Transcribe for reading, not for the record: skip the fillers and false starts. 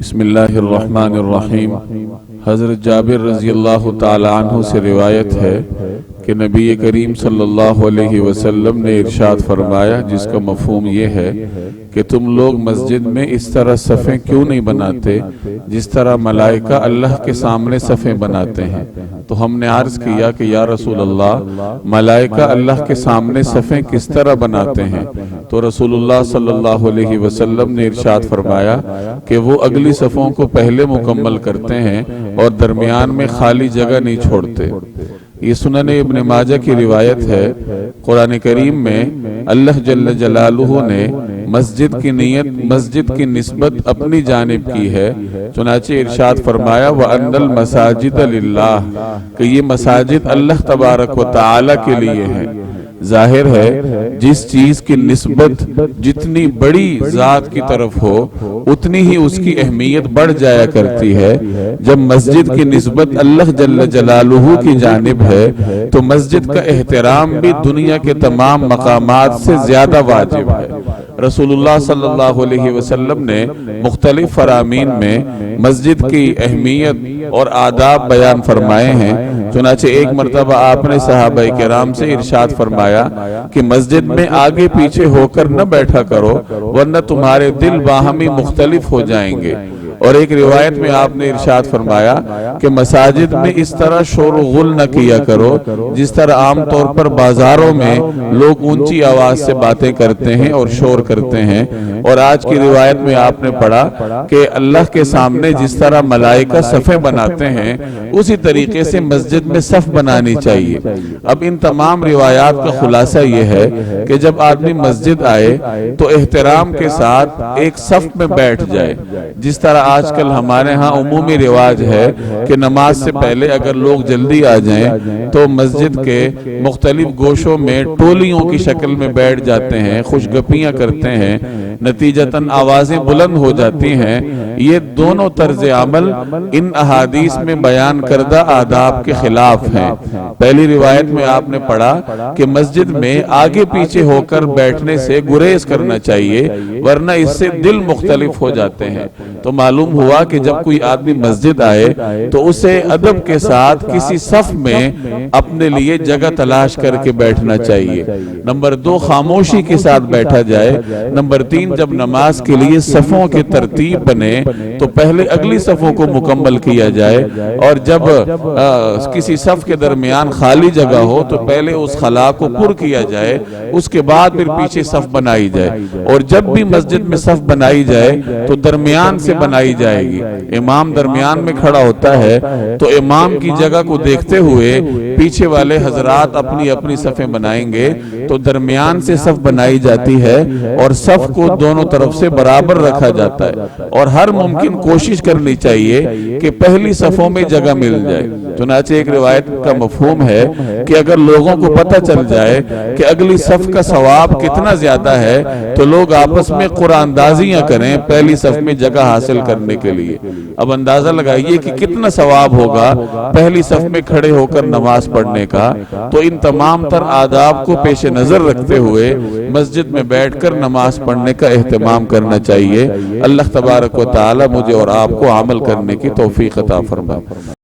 بسم اللہ الرحمن الرحیم۔ حضرت جابر رضی اللہ تعالی عنہ سے روایت ہے کہ نبی کریم صلی اللہ علیہ وسلم نے ارشاد فرمایا، جس کا مفہوم یہ ہے کہ تم لوگ مسجد میں اس طرح صفیں کیوں نہیں بناتے جس طرح ملائکہ اللہ کے سامنے صفیں بناتے ہیں؟ تو ہم نے عرض کیا کہ یا رسول اللہ، ملائکہ اللہ کے سامنے صفیں کس طرح بناتے ہیں؟ تو رسول اللہ صلی اللہ علیہ وسلم نے ارشاد فرمایا کہ وہ اگلی صفوں کو پہلے مکمل کرتے ہیں اور درمیان میں خالی جگہ نہیں چھوڑتے۔ یہ سنن ابن ماجہ کی روایت ہے۔ قرآن کریم میں اللہ جل جلالہ نے مسجد کی نسبت اپنی جانب کی ہے، چنانچہ ارشاد فرمایا وَأَنَّ الْمَسَاجِدَ لِلَّهِ کہ یہ مساجد اللہ تبارک و تعالی کے لیے ہیں۔ ظاہر ہے جس چیز کی نسبت جتنی بڑی ذات کی طرف ہو اتنی ہی اس کی اہمیت بڑھ جایا کرتی ہے۔ جب مسجد کی نسبت اللہ جل جلالہ کی جانب ہے تو مسجد کا احترام بھی دنیا کے تمام مقامات سے زیادہ واجب ہے۔ رسول اللہ صلی اللہ علیہ وسلم نے مختلف فرامین میں مسجد کی اہمیت اور آداب بیان فرمائے ہیں، چنانچہ ایک مرتبہ آپ نے صحابہ کرام سے ارشاد فرمایا کہ مسجد میں آگے پیچھے ہو کر نہ بیٹھا کرو ورنہ تمہارے دل باہمی مختلف ہو جائیں گے۔ اور ایک روایت میں آپ نے ارشاد فرمایا کہ مساجد میں اس طرح شور و غل نہ کیا کرو جس طرح عام طور پر بازاروں میں لوگ اونچی آواز سے باتیں کرتے ہیں اور شور کرتے ہیں۔ اور آج کی روایت میں آپ نے پڑھا کہ اللہ کے سامنے جس طرح ملائکہ صفیں بناتے ہیں اسی طریقے سے مسجد میں صف بنانی چاہیے۔ اب ان تمام روایات کا خلاصہ یہ ہے کہ جب آدمی مسجد آئے تو احترام کے ساتھ ایک صف میں بیٹھ جائے، جس طرح آج کل ہمارے ہاں عمومی رواج ہے کہ نماز سے پہلے اگر لوگ جلدی آ جائیں تو مسجد کے مختلف گوشوں میں ٹولیوں کی شکل میں بیٹھ جاتے ہیں، خوش گپیاں کرتے ہیں، نتیجتاً آوازیں بلند ہو جاتی ہیں۔ یہ دونوں طرز عمل ان احادیث میں بیان کردہ آداب کے خلاف ہیں۔ پہلی روایت میں آپ نے پڑھا کہ مسجد میں آگے پیچھے ہو کر بیٹھنے سے گریز کرنا چاہیے ورنہ اس سے دل مختلف ہو جاتے ہیں۔ تو معلوم ہوا کہ جب کوئی آدمی مسجد آئے تو اسے ادب کے ساتھ کسی صف میں اپنے لیے جگہ تلاش کر کے بیٹھنا چاہیے۔ نمبر 2، خاموشی کے ساتھ بیٹھا جائے۔ نمبر 3، جب نماز کے لیے صفوں کی ترتیب بنے تو پہلے اگلی صفوں کو مکمل کیا جائے، اور جب کسی صف کے درمیان خالی جگہ ہو تو پہلے اس خلا کو پر کیا جائے، اس کے بعد پھر پیچھے صف بنائی جائے۔ اور جب بھی مسجد میں صف بنائی جائے تو درمیان سے بنائی جائے گی۔ امام درمیان میں کھڑا ہوتا ہے تو امام کی جگہ کو دیکھتے ہوئے پیچھے والے حضرات اپنی اپنی صفیں بنائیں گے، تو درمیان سے صف بنائی جاتی ہے اور صف کو دونوں طرف سے برابر رکھا جاتا ہے، اور ہر ممکن کوشش کرنی چاہیے کہ پہلی صفوں میں جگہ مل جائے۔ چنانچہ ایک روایت کا مفہوم ہے کہ اگر لوگوں کو پتہ چل جائے کہ اگلی صف کا ثواب کتنا زیادہ ہے تو لوگ آپس میں قرآن اندازیاں کریں پہلی صف میں جگہ حاصل کرنے کے لیے۔ اب اندازہ لگائیے کہ کتنا ثواب ہوگا پہلی صف میں کھڑے ہو کر نماز پڑھنے کا۔ تو ان تمام تر آداب کو پیش نظر رکھتے ہوئے مسجد میں بیٹھ کر نماز پڑھنے کا اہتمام کرنا چاہیے۔ اللہ تبارک و تعالی مجھے اور آپ کو عمل کرنے کی توفیق عطا فرمائے۔